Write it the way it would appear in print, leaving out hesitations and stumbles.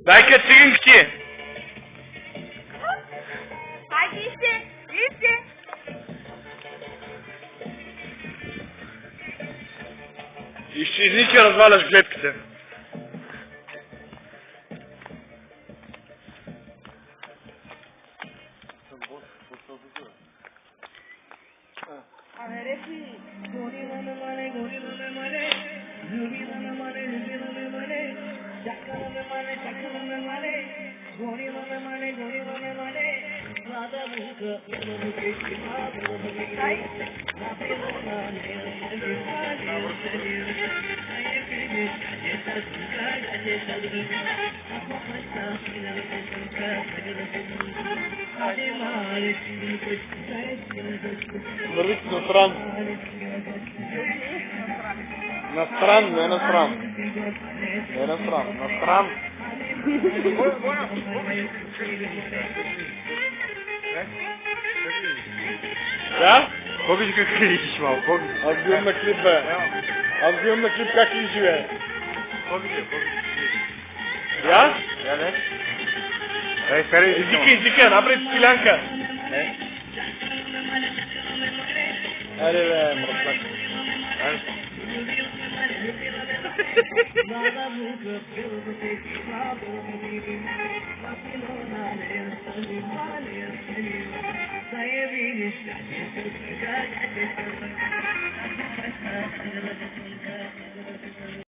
Belki çıkın ki. Haydi işte. İşte. Извините, разваляш гледките. Вървите настран. Настран, не настран. Не настран, настран. Да? Помнишь, как кричишь, мам? Помнишь? Аз гледам на клип, бе. Аз гледам на клип как ли живее. Помнишь? Я? Я, не? Ей, скорее, Извика, напред стилянка. Не? Айде, бе, мръсак. Ayde.